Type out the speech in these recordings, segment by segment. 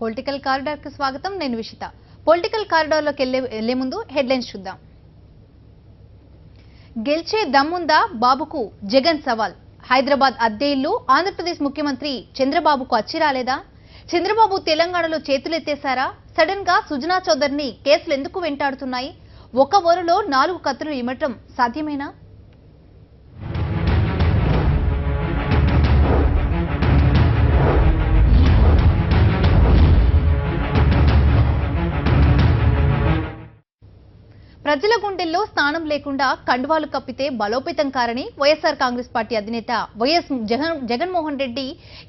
Political corridor కి స్వాగతం. నేను విషిత. పొలిటికల్ కారిడార్ లోకి వెళ్లే ముందు హెడ్లైన్స్ చూద్దాం. గెలిచే దమ్ముందా బాబుకు జగన్ సవాల్. హైదరాబాద్ అద్దె ఇల్లు ఆంధ్రప్రదేశ్ ముఖ్యమంత్రి చంద్రబాబుకు అచ్చి రాలేదా? చంద్రబాబు తెలంగాణలో చేతులెత్తేశారా? సడన్ గా సుజనా చౌదరిని కేసులు ఎందుకు వెంటాడుతున్నాయి? ఒక వరులో 4 కత్తులు ఇమటం సాధ్యమేనా? ప్రజల గుండెల్లో స్థానం లేకుండా కండువాలు కప్పితే బలోపేతం కారని వైఎస్ఆర్ కాంగ్రెస్ పార్టీ అధినేత వైఎస్ జగన్మోహన్ రెడ్డి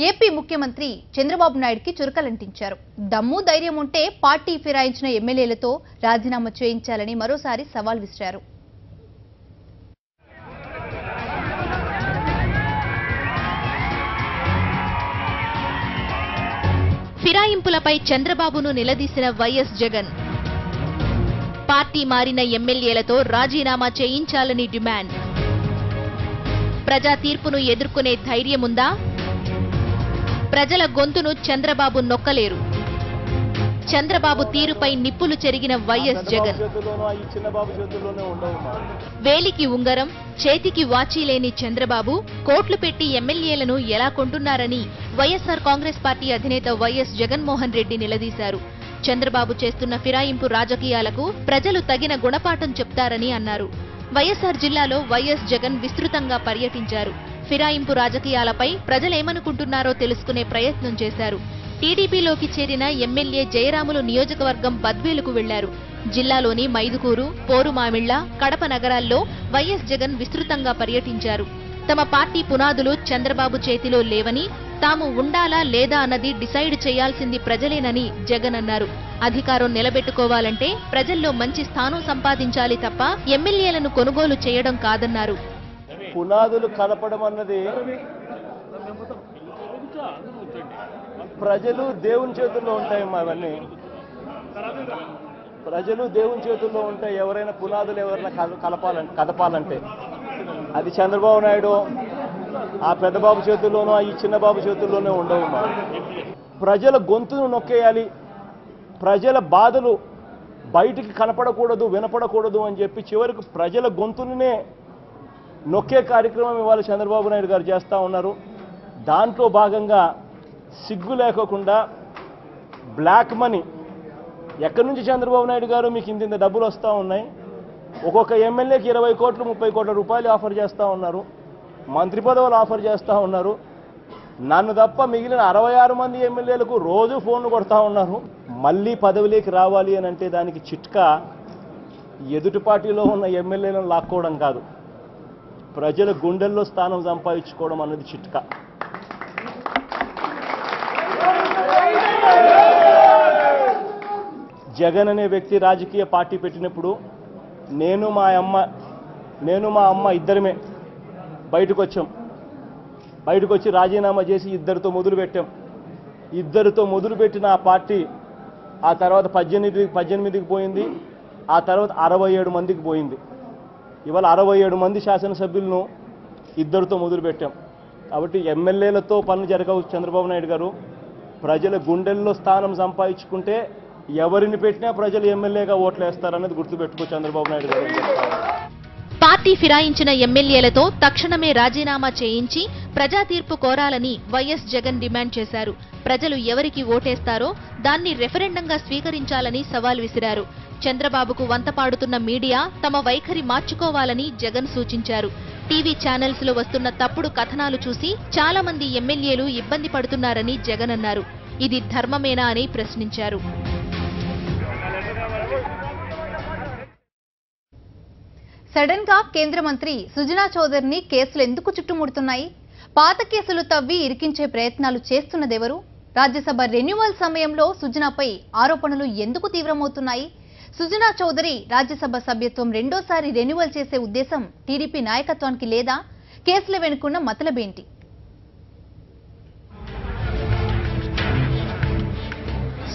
ఏపీ ముఖ్యమంత్రి చంద్రబాబు నాయుడుకి చురకలంటించారు. దమ్ము ధైర్యం ఉంటే పార్టీ ఫిరాయించిన ఎమ్మెల్యేలతో రాజీనామా చేయించాలని మరోసారి సవాల్ విసిరారు. ఫిరాయింపులపై చంద్రబాబును నిలదీసిన వైఎస్ జగన్. పార్టీ మారిన ఎమ్మెల్యేలతో రాజీనామా చేయించాలని డిమాండ్. ప్రజా తీర్పును ఎదుర్కొనే ధైర్యముందా? ప్రజల గొంతును చంద్రబాబు నొక్కలేరు. చంద్రబాబు తీరుపై నిప్పులు చెరిగిన వైఎస్ జగన్. వేలికి ఉంగరం, చేతికి వాచీ లేని చంద్రబాబు కోట్లు పెట్టి ఎమ్మెల్యేలను ఎలా కొంటున్నారని వైఎస్ఆర్ కాంగ్రెస్ పార్టీ అధినేత వైఎస్ జగన్మోహన్ రెడ్డి నిలదీశారు. చంద్రబాబు చేస్తున్న ఫిరాయింపు రాజకీయాలకు ప్రజలు తగిన గుణపాఠం చెప్తారని అన్నారు. వైఎస్ఆర్ జిల్లాలో వైఎస్ జగన్ విస్తృతంగా పర్యటించారు. ఫిరాయింపు రాజకీయాలపై ప్రజలేమనుకుంటున్నారో తెలుసుకునే ప్రయత్నం చేశారు. టీడీపీలోకి చేరిన ఎమ్మెల్యే జయరాములు నియోజకవర్గం బద్వేలుకు వెళ్లారు. జిల్లాలోని మైదుకూరు, పోరుమామిళ్ల, కడప నగరాల్లో వైఎస్ జగన్ విస్తృతంగా పర్యటించారు. తమ పార్టీ పునాదులు చంద్రబాబు చేతిలో లేవని, తాము ఉండాలా లేదా అన్నది డిసైడ్ చేయాల్సింది ప్రజలేనని జగన్ అన్నారు. అధికారం నిలబెట్టుకోవాలంటే ప్రజల్లో మంచి స్థానం సంపాదించాలి తప్ప ఎమ్మెల్యేలను కొనుగోలు చేయడం కాదన్నారు. పునాదులు కలపడం అన్నది ప్రజలు దేవుని చేతుల్లో ఉంటాయి. అవన్నీ ప్రజలు దేవుని చేతుల్లో ఉంటాయి. ఎవరైనా పునాదులు ఎవరైనా కదపాలంటే అది చంద్రబాబు నాయుడు ఆ పెద్దబాబు చేతుల్లోనూ ఈ చిన్నబాబు చేతుల్లోనే ఉండవు. ప్రజల గొంతును నొక్కేయాలి, ప్రజల బాధలు బయటికి కనపడకూడదు, వినపడకూడదు అని చెప్పి చివరికి ప్రజల గొంతునే నొక్కే కార్యక్రమం ఇవాళ చంద్రబాబు నాయుడు గారు చేస్తూ ఉన్నారు. దాంట్లో భాగంగా సిగ్గు లేకోకుండా బ్లాక్ మనీ ఎక్కడి నుంచి చంద్రబాబు నాయుడు గారు మీకు ఇంత డబ్బులు వస్తూ ఉన్నాయి, ఒక్కొక్క ఎమ్మెల్యేకి 20 కోట్లు 30 కోట్ల రూపాయలు ఆఫర్ చేస్తూ ఉన్నారు, మంత్రి పదవులు ఆఫర్ చేస్తూ ఉన్నారు. నన్ను తప్ప మిగిలిన 66 మంది ఎమ్మెల్యేలకు రోజు ఫోన్లు కొడతా ఉన్నారు. మళ్ళీ పదవిలోకి రావాలి అని అంటే దానికి చిట్కా ఎదుటి పార్టీలో ఉన్న ఎమ్మెల్యేలను లాక్కోవడం కాదు, ప్రజల గుండెల్లో స్థానం సంపాదించుకోవడం అన్నది చిట్కా. జగన్ అనే వ్యక్తి రాజకీయ పార్టీ పెట్టినప్పుడు నేను మా అమ్మ ఇద్దరమే బయటకు వచ్చాం. బయటకు వచ్చి రాజీనామా చేసి ఇద్దరితో మొదలుపెట్టాం. ఇద్దరితో మొదలుపెట్టిన ఆ పార్టీ ఆ తర్వాత 18కి పోయింది. ఆ తర్వాత 67 మందికి పోయింది. ఇవాళ 67 మంది శాసనసభ్యులను ఇద్దరితో మొదలుపెట్టాం. కాబట్టి ఎమ్మెల్యేలతో పనులు జరగవు. చంద్రబాబు నాయుడు గారు ప్రజల గుండెల్లో స్థానం సంపాదించుకుంటే ఎవరిని పెట్టినా ప్రజలు ఎమ్మెల్యేగా ఓట్లేస్తారన్నది గుర్తుపెట్టుకో చంద్రబాబు నాయుడు గారు. పార్టీ ఫిరాయించిన ఎమ్మెల్యేలతో తక్షణమే రాజీనామా చేయించి ప్రజా తీర్పు కోరాలని వైఎస్ జగన్ డిమాండ్ చేశారు. ప్రజలు ఎవరికి ఓటేస్తారో దాన్ని రెఫరెండంగా స్వీకరించాలని సవాల్ విసిరారు. చంద్రబాబుకు వంత పాడుతున్న మీడియా తమ వైఖరి మార్చుకోవాలని జగన్ సూచించారు. టీవీ ఛానల్స్ లో వస్తున్న తప్పుడు కథనాలు చూసి చాలా మంది ఎమ్మెల్యేలు ఇబ్బంది పడుతున్నారని జగన్ అన్నారు. ఇది ధర్మమేనా అని ప్రశ్నించారు. సడన్ గా కేంద్ర మంత్రి సుజనా చౌదరిని కేసులు ఎందుకు చుట్టుముడుతున్నాయి? పాత కేసులు తవ్వి ఇరికించే ప్రయత్నాలు చేస్తున్నదెవరు? రాజ్యసభ రెన్యువల్ సమయంలో సుజనాపై ఆరోపణలు ఎందుకు తీవ్రమవుతున్నాయి? సుజనా చౌదరి రాజ్యసభ సభ్యత్వం రెండోసారి రెన్యువల్ చేసే ఉద్దేశం టీడీపీ నాయకత్వానికి లేదా? కేసుల వెనుకున్న మతలబేంటి?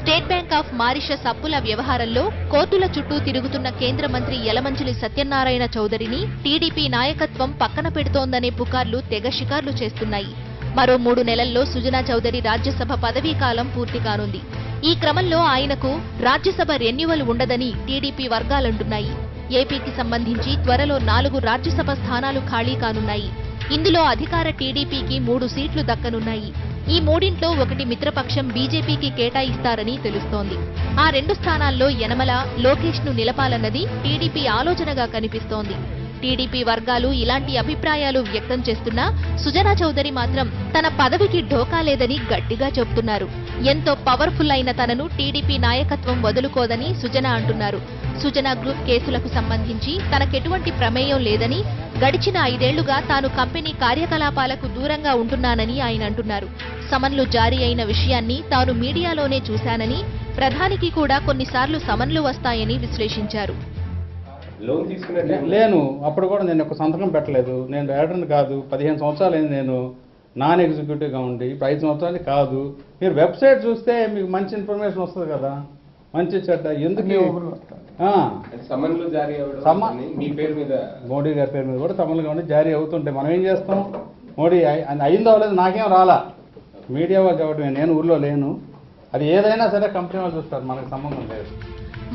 స్టేట్ బ్యాంక్ ఆఫ్ మారిషస్ అప్పుల వ్యవహారంలో కోర్టుల చుట్టూ తిరుగుతున్న కేంద్ర మంత్రి యలమంచిలి సత్యనారాయణ చౌదరిని టీడీపీ నాయకత్వం పక్కన పెడుతోందనే పుకార్లు తెగ షికార్లు చేస్తున్నాయి. మరో 3 నెలల్లో సుజనా చౌదరి రాజ్యసభ పదవీ కాలం పూర్తి కానుంది. ఈ క్రమంలో ఆయనకు రాజ్యసభ రెన్యువల్ ఉండదని టీడీపీ వర్గాలంటున్నాయి. ఏపీకి సంబంధించి త్వరలో 4 రాజ్యసభ స్థానాలు ఖాళీ కానున్నాయి. ఇందులో అధికార టీడీపీకి 3 సీట్లు దక్కనున్నాయి. ఈ మూడింట్లో ఒకటి మిత్రపక్షం బీజేపీకి కేటాయిస్తారని తెలుస్తోంది. ఆ 2 స్థానాల్లో యనమల, లోకేష్ ను నిలపాలన్నది టీడీపీ ఆలోచనగా కనిపిస్తోంది. టీడీపీ వర్గాలు ఇలాంటి అభిప్రాయాలు వ్యక్తం చేస్తున్నా సుజనా చౌదరి మాత్రం తన పదవికి ఢోకా లేదని గట్టిగా చెబుతున్నారు. ఎంతో పవర్ఫుల్ అయిన తనను టీడీపీ నాయకత్వం వదులుకోదని సుజనా అంటున్నారు. సుజనా గ్రూప్ కేసులకు సంబంధించి తనకెటువంటి ప్రమేయం లేదని, గడిచిన 5 ఏళ్లుగా తాను కంపెనీ కార్యకలాపాలకు దూరంగా ఉంటున్నానని ఆయన అంటున్నారు. సమన్లు జారీ అయిన విషయాన్ని తాను మీడియాలోనే చూశానని, ప్రధానికి కూడా కొన్నిసార్లు సమన్లు వస్తాయని విశ్లేషించారు. లోన్ తీసుకునే లేను, అప్పుడు కూడా నేను ఒక సంతకం పెట్టలేదు. నేను డైరెక్టర్ని కాదు. 15 సంవత్సరాలైంది నేను నాన్ ఎగ్జిక్యూటివ్గా ఉండి. ఇప్పుడు 5 సంవత్సరాలు కాదు. మీరు వెబ్సైట్ చూస్తే మీకు మంచి ఇన్ఫర్మేషన్ వస్తుంది కదా, మంచి చెడ్డ. ఎందుకు సమన్లు జారీ అవ్వడం మీ పేరు మీద, మోడీ గారి పేరు మీద కూడా సమన్లు కానీ జారీ అవుతుంటే మనం ఏం చేస్తాం? మోడీ అయిందో అవ్వలేదు నాకేం రాలా, మీడియా వాళ్ళు చెప్పడమే. నేను ఊళ్ళో లేను. అది ఏదైనా సరే కంపెనీ వాళ్ళు చూస్తారు, మనకు సంబంధం లేదు.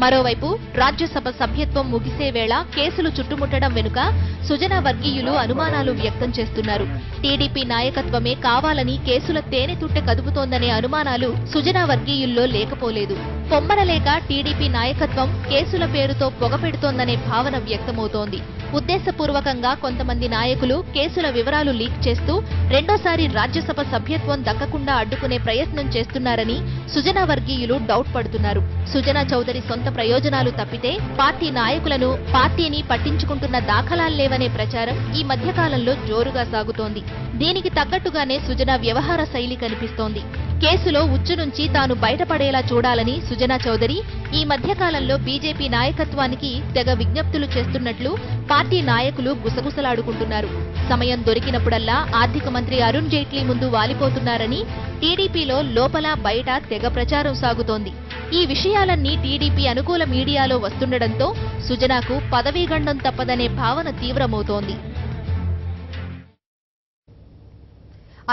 మరోవైపు రాజ్యసభ సభ్యత్వం ముగిసే వేళ కేసులు చుట్టుముట్టడం వెనుక సుజనా వర్గీయులు అనుమానాలు వ్యక్తం చేస్తున్నారు. టీడీపీ నాయకత్వమే కావాలని కేసుల తేనెతుట్టె కదుపుతోందనే అనుమానాలు సుజనా వర్గీయుల్లో లేకపోలేదు. పొమ్మనలేక టీడీపీ నాయకత్వం కేసుల పేరుతో పొగపెడుతోందనే భావన వ్యక్తమవుతోంది. ఉద్దేశపూర్వకంగా కొంతమంది నాయకులు కేసుల వివరాలు లీక్ చేస్తూ రెండోసారి రాజ్యసభ సభ్యత్వం దక్కకుండా అడ్డుకునే ప్రయత్నం చేస్తున్నారని సుజనా వర్గీయులు డౌట్ పడుతున్నారు. సుజనా చౌదరి సొంత ప్రయోజనాలు తప్పితే పార్టీ నాయకులను, పార్టీని పట్టించుకుంటున్న దాఖలాల్లేవనే ప్రచారం ఈ మధ్యకాలంలో జోరుగా సాగుతోంది. దీనికి తగ్గట్టుగానే సుజనా వ్యవహార శైలి కనిపిస్తోంది. కేసులో ఉచ్చు నుంచి తాను బయటపడేలా చూడాలని సుజనా చౌదరి ఈ మధ్యకాలంలో బీజేపీ నాయకత్వానికి తెగ విజ్ఞప్తులు చేస్తున్నట్లు పార్టీ నాయకులు గుసగుసలాడుకుంటున్నారు. సమయం దొరికినప్పుడల్లా ఆర్థిక మంత్రి అరుణ్ జైట్లీ ముందు వాలిపోతున్నారని టీడీపీలో లోపల బయట తెగ ప్రచారం సాగుతోంది. ఈ విషయాలన్నీ టీడీపీ అనుకూల మీడియాలో వస్తుండటంతో సుజనాకు పదవీగండం తప్పదనే భావన తీవ్రమవుతోంది.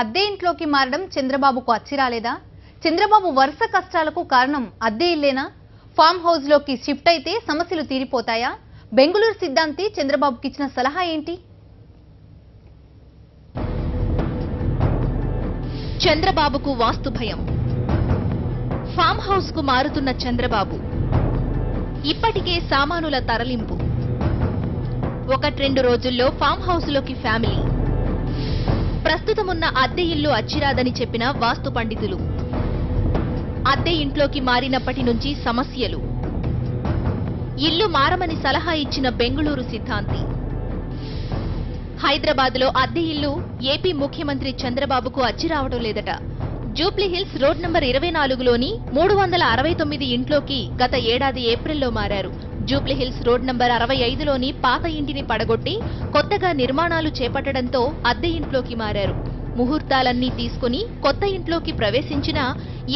అద్దె ఇంట్లోకి మారడం చంద్రబాబుకు అచ్చిరాలేదా? చంద్రబాబు వరుస కష్టాలకు కారణం అద్దె ఇల్లేనా? ఫామ్ హౌస్ లోకి షిఫ్ట్ అయితే సమస్యలు తీరిపోతాయా? బెంగుళూరు సిద్ధాంతి చంద్రబాబుకి ఇచ్చిన సలహా ఏంటి? చంద్రబాబుకు వాస్తు భయం. ఫామ్ హౌస్ కు మారుతున్న చంద్రబాబు. ఇప్పటికే సామానుల తరలింపు. 1-2 రోజుల్లో ఫామ్ హౌస్ లోకి ఫ్యామిలీ. ప్రస్తుతమున్న అద్దె ఇల్లు అచ్చిరాదని చెప్పిన వాస్తు పండితులు. అద్దె ఇంట్లోకి మారినప్పటి నుంచి సమస్యలు. ఇల్లు మారమని సలహా ఇచ్చిన బెంగుళూరు సిద్ధాంతి. హైదరాబాద్లో అద్దె ఇల్లు ఏపీ ముఖ్యమంత్రి చంద్రబాబుకు అచ్చిరావడం లేదట. జూబ్లీహిల్స్ రోడ్ నంబర్ 24లోని 369 ఇంట్లోకి గత ఏడాది ఏప్రిల్లో మారారు. జూబ్లీహిల్స్ రోడ్ నంబర్ 65లోని పాత ఇంటిని పడగొట్టి కొత్తగా నిర్మాణాలు చేపట్టడంతో అద్దె ఇంట్లోకి మారారు. ముహూర్తాలన్నీ తీసుకుని కొత్త ఇంట్లోకి ప్రవేశించినా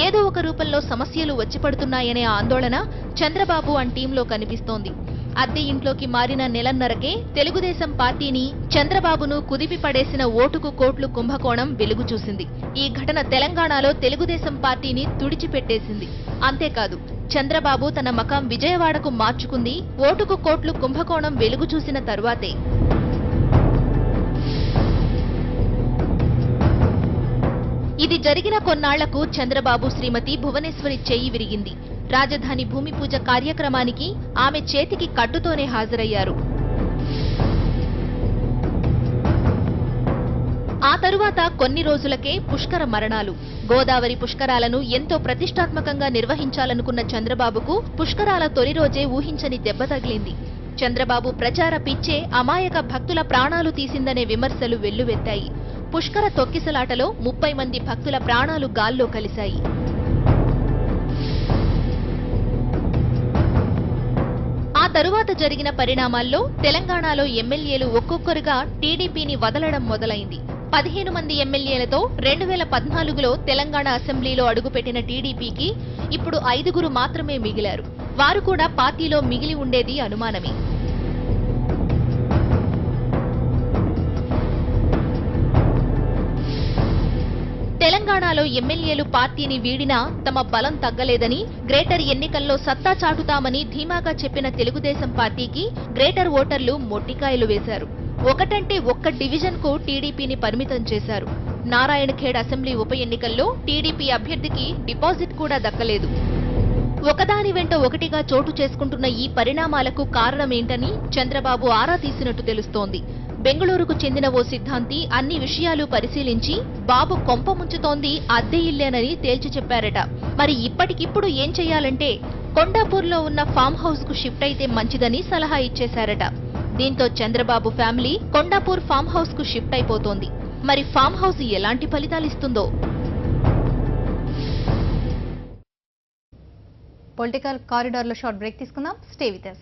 ఏదో ఒక రూపంలో సమస్యలు వచ్చిపడుతున్నాయనే ఆందోళన చంద్రబాబు అండ్ టీంలో కనిపిస్తోంది. అద్దె ఇంట్లోకి మారిన నెలన్నరకే తెలుగుదేశం పార్టీని, చంద్రబాబును కుదిపి పడేసిన ఓటుకు కోట్లు కుంభకోణం వెలుగు చూసింది. ఈ ఘటన తెలంగాణలో తెలుగుదేశం పార్టీని తుడిచిపెట్టేసింది. అంతేకాదు, చంద్రబాబు తన మకాం విజయవాడకు మార్చుకుంది ఓటుకు కోట్లు కుంభకోణం వెలుగు చూసిన తరువాతే. ఇది జరిగిన కొన్నాళ్లకు చంద్రబాబు శ్రీమతి భువనేశ్వరి చెయ్యి విరిగింది. రాజధాని భూమి పూజ కార్యక్రమానికి ఆమె చేతికి కట్టుతోనే హాజరయ్యారు. ఆ తరువాత కొన్ని రోజులకే పుష్కర మరణాలు. గోదావరి పుష్కరాలను ఎంతో ప్రతిష్టాత్మకంగా నిర్వహించాలనుకున్న చంద్రబాబుకు పుష్కరాల తొలి రోజే ఊహించని దెబ్బ తగిలింది. చంద్రబాబు ప్రచార పిచ్చే అమాయక భక్తుల ప్రాణాలు తీసిందనే విమర్శలు వెల్లువెత్తాయి. పుష్కర తొక్కిసలాటలో 30 మంది భక్తుల ప్రాణాలు గాల్లో కలిశాయి. ఆ తరువాత జరిగిన పరిణామాల్లో తెలంగాణలో ఎమ్మెల్యేలు ఒక్కొక్కరుగా టీడీపీని వదలడం మొదలైంది. 15 మంది ఎమ్మెల్యేలతో 2014లో తెలంగాణ అసెంబ్లీలో అడుగుపెట్టిన టీడీపీకి ఇప్పుడు 5గురు మాత్రమే మిగిలారు. వారు కూడా పార్టీలో మిగిలి ఉండేది అనుమానమే. తెలంగాణలో ఎమ్మెల్యేలు పార్టీని వీడినా తమ బలం తగ్గలేదని, గ్రేటర్ ఎన్నికల్లో సత్తా చాటుతామని ధీమాగా చెప్పిన తెలుగుదేశం పార్టీకి గ్రేటర్ ఓటర్లు మొట్టికాయలు వేశారు. ఒకటంటే ఒక్క డివిజన్కు టీడీపీని పరిమితం చేశారు. నారాయణఖేడ్ అసెంబ్లీ ఉప ఎన్నికల్లో టీడీపీ అభ్యర్థికి డిపాజిట్ కూడా దక్కలేదు. ఒకదాని వెంట ఒకటిగా చోటు చేసుకుంటున్న ఈ పరిణామాలకు కారణమేంటని చంద్రబాబు ఆరా తీసినట్టు తెలుస్తోంది. బెంగళూరుకు చెందిన ఓ సిద్ధాంతి అన్ని విషయాలు పరిశీలించి బాబు కొంప ముంచుతోంది అద్దె ఇల్లేనని తేల్చి చెప్పారట. మరి ఇప్పటికిప్పుడు ఏం చెయ్యాలంటే కొండాపూర్లో ఉన్న ఫామ్ హౌస్ కు షిఫ్ట్ అయితే మంచిదని సలహా ఇచ్చేశారట. దీంతో Chandrababu family Kondapur farm house కు షిఫ్ట్ అయిపోతోంది. మరి ఫామ్ హౌస్ ఎలాంటి ఫలితాలిస్తుందో? పొలిటికల్ కారిడార్ లో షార్ట్ బ్రేక్ తీసుకుందాం. Stay with us.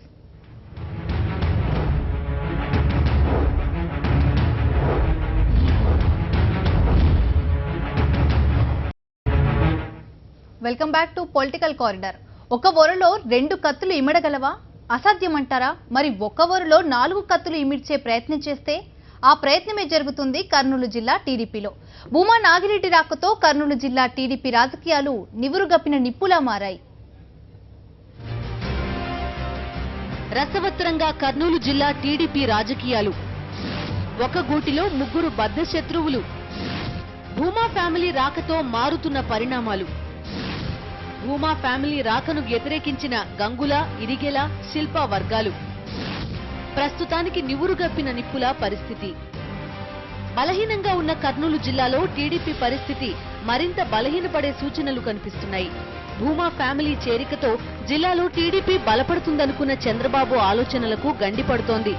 Welcome back to political corridor. ఒక వరలో 2 కత్తులు ఇమడగలవా? అసాధ్యమంటారా? మరి ఒక వరలో 4 కత్తులు ఇమిడ్చే ప్రయత్నం చేస్తే ఆ ప్రయత్నమే జరుగుతుంది కర్నూలు జిల్లా టీడీపీలో. భూమా నాగిరెడ్డి రాకతో కర్నూలు జిల్లా టీడీపీ రాజకీయాలు నివురుగప్పిన నిప్పులా మారాయి. రసవత్తరంగా కర్నూలు జిల్లా టీడీపీ రాజకీయాలు. ఒక గూటిలో 3 బద్ధ శత్రువులు. భూమా ఫ్యామిలీ రాకతో మారుతున్న పరిణామాలు. భూమా ఫ్యామిలీ రాకను వ్యతిరేకించిన గంగుల, ఇరిగెల, శిల్ప వర్గాలు. ప్రస్తుతానికి నివురుగప్పిన నిప్పుల పరిస్థితి. బలహీనంగా ఉన్న కర్నూలు జిల్లాలో టీడీపీ పరిస్థితి మరింత బలహీనపడే సూచనలు కనిపిస్తున్నాయి. భూమా ఫ్యామిలీ చేరికతో జిల్లాలో టీడీపీ బలపడుతుందనుకున్న చంద్రబాబు ఆలోచనలకు గండిపడుతోంది.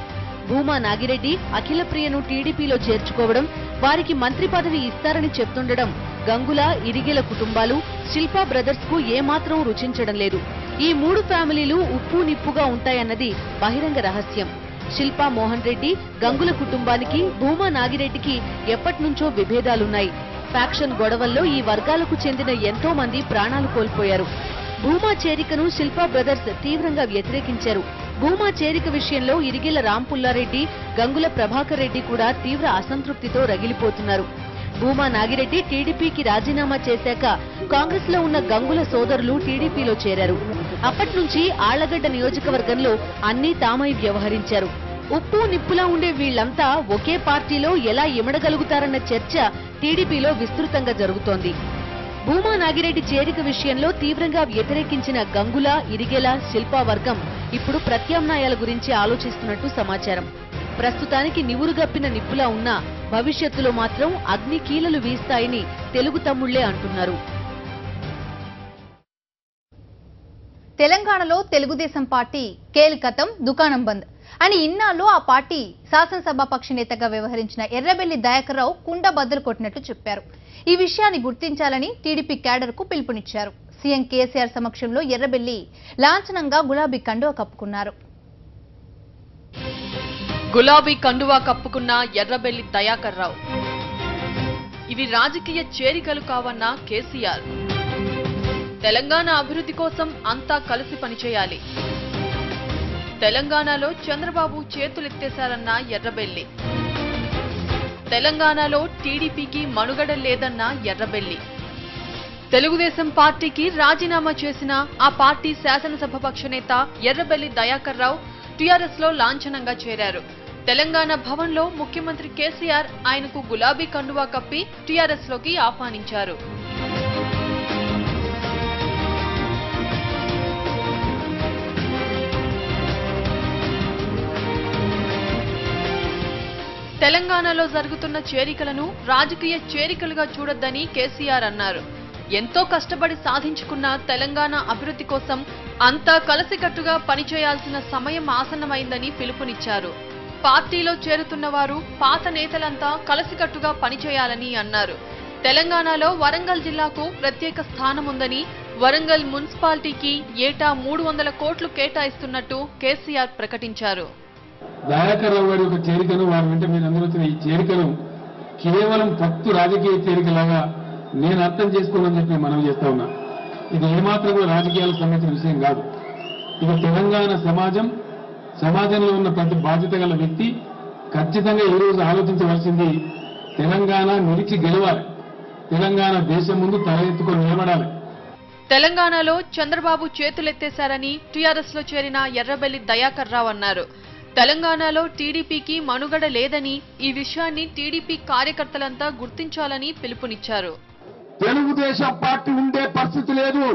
భూమా నాగిరెడ్డి, అఖిలప్రియను టీడీపీలో చేర్చుకోవడం, వారికి మంత్రి పదవి ఇస్తారని చెప్తుండడం గంగుల, ఇరిగెల కుటుంబాలు, శిల్పా బ్రదర్స్ కు ఏమాత్రం రుచించడం లేదు. ఈ 3 ఫ్యామిలీలు ఉప్పు నిప్పుగా ఉంటాయన్నది బహిరంగ రహస్యం. శిల్పా మోహన్ రెడ్డి, గంగుల కుటుంబానికి, భూమా నాగిరెడ్డికి ఎప్పటినుంచో విభేదాలున్నాయి. ఫ్యాక్షన్ గొడవల్లో ఈ వర్గాలకు చెందిన ఎంతో మంది ప్రాణాలు కోల్పోయారు. భూమా చేరికను శిల్పా బ్రదర్స్ తీవ్రంగా వ్యతిరేకించారు. భూమా చేరిక విషయంలో ఇరిగెల రాంపుల్లారెడ్డి, గంగుల ప్రభాకర్ రెడ్డి కూడా తీవ్ర అసంతృప్తితో రగిలిపోతున్నారు. భూమా నాగిరెడ్డి టీడీపీకి రాజీనామా చేశాక కాంగ్రెస్ లో ఉన్న గంగుల సోదరులు టీడీపీలో చేరారు. అప్పట్నుంచి ఆళ్లగడ్డ నియోజకవర్గంలో అన్నీ తామై వ్యవహరించారు. ఉప్పు నిప్పులా ఉండే వీళ్లంతా ఒకే పార్టీలో ఎలా ఇమడగలుగుతారన్న చర్చ టీడీపీలో విస్తృతంగా జరుగుతోంది. భూమా నాగిరెడ్డి చేరిక విషయంలో తీవ్రంగా వ్యతిరేకించిన గంగుల, ఇరిగెల, శిల్పా వర్గం ఇప్పుడు ప్రత్యామ్నాయాల గురించి ఆలోచిస్తున్నట్టు సమాచారం. ప్రస్తుతానికి నివురుగప్పిన నిప్పులా ఉన్నా భవిష్యత్తులో మాత్రం అగ్ని కీలలు వీస్తాయని తెలుగు తమ్ముళ్లే అంటున్నారు. తెలంగాణలో తెలుగుదేశం పార్టీ కేల్ కతం దుకాణం బంద్ అని ఇన్నాళ్ళు ఆ పార్టీ శాసనసభాపక్ష నేతగా వ్యవహరించిన ఎర్రబెల్లి దయాకర్ రావు కుండ బద్దలు కొట్టినట్టు చెప్పారు. ఈ విషయాన్ని గుర్తించాలని టీడీపీ క్యాడర్ కు పిలుపునిచ్చారు. సీఎం కేసీఆర్ సమక్షంలో ఎర్రబెల్లి లాంఛనంగా గులాబీ కండువా కప్పుకున్నారు. గులాబీ కండువా కప్పుకున్న ఎర్రబెల్లి దయాకర్ రావు. ఇవి రాజకీయ చేరికలు కావన్న కేసీఆర్. తెలంగాణ అభివృద్ధి కోసం అంతా కలిసి పనిచేయాలి. తెలంగాణలో చంద్రబాబు చేతులెత్తేశారన్న ఎర్రబెల్లి. తెలంగాణలో టీడీపీకి మనుగడ లేదన్న ఎర్రబెల్లి. తెలుగుదేశం పార్టీకి రాజీనామా చేసిన ఆ పార్టీ శాసనసభాపక్ష నేత ఎర్రబెల్లి దయాకర్ రావు టీఆర్ఎస్ లో లాంఛనంగా చేరారు. తెలంగాణ భవన్ లో ముఖ్యమంత్రి కేసీఆర్ ఆయనకు గులాబీ కండువా కప్పి టీఆర్ఎస్ లోకి ఆహ్వానించారు. తెలంగాణలో జరుగుతున్న చేరికలను రాజకీయ చేరికలుగా చూడొద్దని కేసీఆర్ అన్నారు. ఎంతో కష్టపడి సాధించుకున్న తెలంగాణ అభివృద్ధి కోసం అంతా కలిసికట్టుగా పనిచేయాల్సిన సమయం ఆసన్నమైందని పిలుపునిచ్చారు. పార్టీలో చేరుతున్న వారు పాత నేతలంతా కలిసికట్టుగా పనిచేయాలని అన్నారు. తెలంగాణలో వరంగల్ జిల్లాకు ప్రత్యేక స్థానం ఉందని, వరంగల్ మున్సిపాలిటీకి ఏటా 300 కోట్లు కేటాయిస్తున్నట్టు కేసీఆర్ ప్రకటించారు. దయాకర్ రావు గారి యొక్క చేరికను, వారి వెంట మీరు అందరూ వచ్చిన ఈ చేరికను కేవలం పత్తు రాజకీయ చేరికలాగా నేను అర్థం చేసుకోనని చెప్పి మనం చేస్తా ఉన్నా. ఇది ఏమాత్రం కూడా రాజకీయాలకు సంబంధించిన విషయం కాదు. ఇది తెలంగాణ సమాజంలో ఉన్న ప్రతి బాధ్యత గల వ్యక్తి ఖచ్చితంగా ఈ రోజు ఆలోచించవలసింది తెలంగాణ నిలిచి గెలవాలి. తెలంగాణ దేశం ముందు తల ఎత్తుకొని నిలబడాలి. తెలంగాణలో చంద్రబాబు చేతులెత్తేశారని టీఆర్ఎస్ లో చేరిన ఎర్రబెల్లి దయాకర్ రావు అన్నారు. తెలంగాణలో టీడీపీకి మనుగడ లేదని, ఈ విషయాన్ని టీడీపీ కార్యకర్తలంతా గుర్తించాలని పిలుపునిచ్చారు. తెలుగుదేశం పార్టీ ఉండే పరిస్థితి లేదు.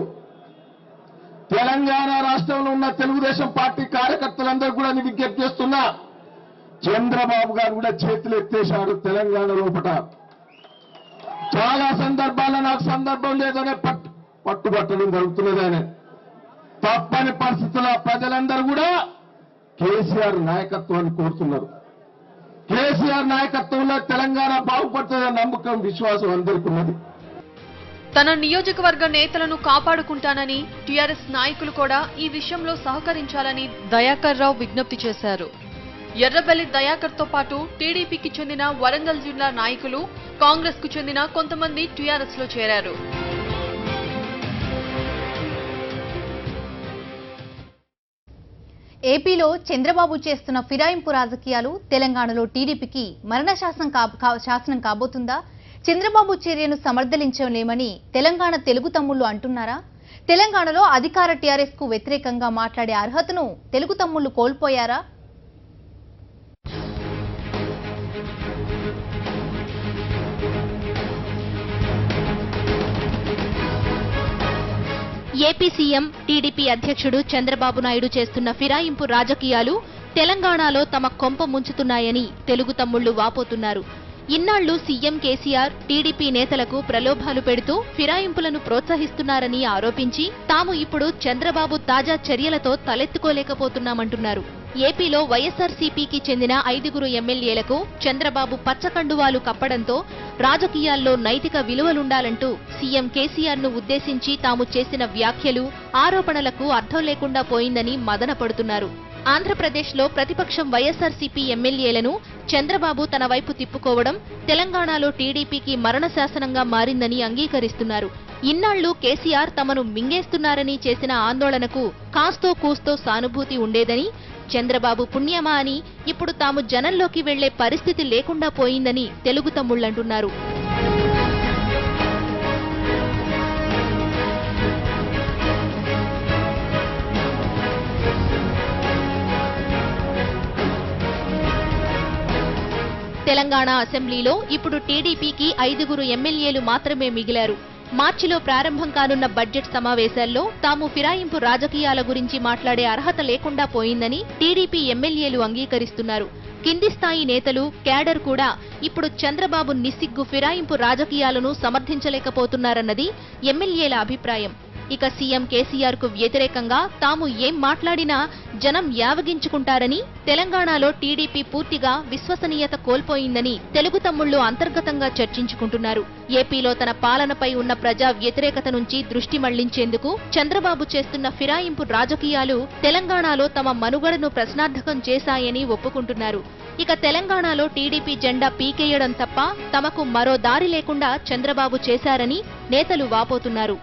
తెలంగాణ రాష్ట్రంలో ఉన్న తెలుగుదేశం పార్టీ కార్యకర్తలందరూ కూడా విజ్ఞప్తి చేస్తున్నా, చంద్రబాబు గారు కూడా చేతులు ఎత్తేశాడు తెలంగాణ లోపల. చాలా సందర్భాల్లో నాకు సందర్భం లేదనే పట్టుబట్టడం జరుగుతున్నదని. తప్పని పరిస్థితుల్లో ప్రజలందరూ కూడా కేసీఆర్ నాయకత్వాన్ని కోరుతున్నారు. కేసీఆర్ నాయకత్వంలో తెలంగాణ బాగుపడుతుందనే నమ్మకం, విశ్వాసం అందరికీ ఉన్నది. తన నియోజకవర్గ నేతలను కాపాడుకుంటానని టీఆర్ఎస్ నాయకులు కూడా ఈ విషయంలో సహకరించాలని దయాకర్ రావు విజ్ఞప్తి చేశారు. ఎర్రబెల్లి దయాకర్ తో పాటు టీడీపీకి చెందిన వరంగల్ జిల్లా నాయకులు, కాంగ్రెస్ కు చెందిన కొంతమంది టీఆర్ఎస్ లో చేరారు. ఏపీలో చంద్రబాబు చేస్తున్న ఫిరాయింపు రాజకీయాలు తెలంగాణలో టీడీపీకి మరణ శాసనం కాబోతుందా? చంద్రబాబు చర్యను సమర్థించలేమని తెలంగాణ తెలుగు తమ్ముళ్లు అంటున్నారా? తెలంగాణలో అధికార టీఆర్ఎస్ కు వ్యతిరేకంగా మాట్లాడే అర్హతను తెలుగు తమ్ముళ్లు కోల్పోయారా? ఏపీ సీఎం టీడీపీ అధ్యక్షుడు చంద్రబాబు నాయుడు చేస్తున్న ఫిరాయింపు రాజకీయాలు తెలంగాణలో తమ కొంప ముంచుతున్నాయని తెలుగు తమ్ముళ్లు వాపోతున్నారు. ఇన్నాళ్లు సీఎం కేసీఆర్ టీడీపీ నేతలకు ప్రలోభాలు పెడుతూ ఫిరాయింపులను ప్రోత్సహిస్తున్నారని ఆరోపించి తాము ఇప్పుడు చంద్రబాబు తాజా చర్యలతో తలెత్తుకోలేకపోతున్నామంటున్నారు. ఏపీలో వైఎస్ఆర్సీపీకి చెందిన 5 ఎమ్మెల్యేలకు చంద్రబాబు పచ్చకండువాలు కప్పడంతో రాజకీయాల్లో నైతిక విలువలుండాలంటూ సీఎం కేసీఆర్ను ఉద్దేశించి తాము చేసిన వ్యాఖ్యలు, ఆరోపణలకు అర్థం లేకుండా పోయిందని మదనపడుతున్నారు. ఆంధ్రప్రదేశ్లో ప్రతిపక్షం వైఎస్ఆర్సీపీ ఎమ్మెల్యేలను చంద్రబాబు తన వైపు తిప్పుకోవడం తెలంగాణలో టీడీపీకి మరణ శాసనంగా మారిందని అంగీకరిస్తున్నారు. ఇన్నాళ్లు కేసీఆర్ తమను మింగేస్తున్నారని చేసిన ఆందోళనకు కాస్తో కూస్తో సానుభూతి ఉండేదని, చంద్రబాబు పుణ్యమా అని ఇప్పుడు తాము జనంలోకి వెళ్లే పరిస్థితి లేకుండా పోయిందని తెలుగు తమ్ముళ్లంటున్నారు. తెలంగాణ అసెంబ్లీలో ఇప్పుడు టీడీపీకి 5 ఎమ్మెల్యేలు మాత్రమే మిగిలారు. మార్చిలో ప్రారంభం కానున్న బడ్జెట్ సమావేశాల్లో తాము ఫిరాయింపు రాజకీయాల గురించి మాట్లాడే అర్హత లేకుండా పోయిందని టీడీపీ ఎమ్మెల్యేలు అంగీకరిస్తున్నారు. కింది స్థాయి నేతలు, క్యాడర్ కూడా ఇప్పుడు చంద్రబాబు నిస్సిగ్గు ఫిరాయింపు రాజకీయాలను సమర్థించలేకపోతున్నారన్నది ఎమ్మెల్యేల అభిప్రాయం. ఇక సీఎం కేసీఆర్ కు వ్యతిరేకంగా తాము ఏం మాట్లాడినా జనం యావగించుకుంటారని, తెలంగాణలో టీడీపీ పూర్తిగా విశ్వసనీయత కోల్పోయిందని తెలుగు తమ్ముళ్లు అంతర్గతంగా చర్చించుకుంటున్నారు. ఏపీలో తన పాలనపై ఉన్న ప్రజా వ్యతిరేకత నుంచి దృష్టి మళ్లించేందుకు చంద్రబాబు చేస్తున్న ఫిరాయింపు రాజకీయాలు తెలంగాణలో తమ మనుగడను ప్రశ్నార్థకం చేశాయని ఒప్పుకుంటున్నారు. ఇక తెలంగాణలో టీడీపీ జెండా పీకేయడం తప్ప తమకు మరో దారి లేకుండా చంద్రబాబు చేశారని నేతలు వాపోతున్నారు.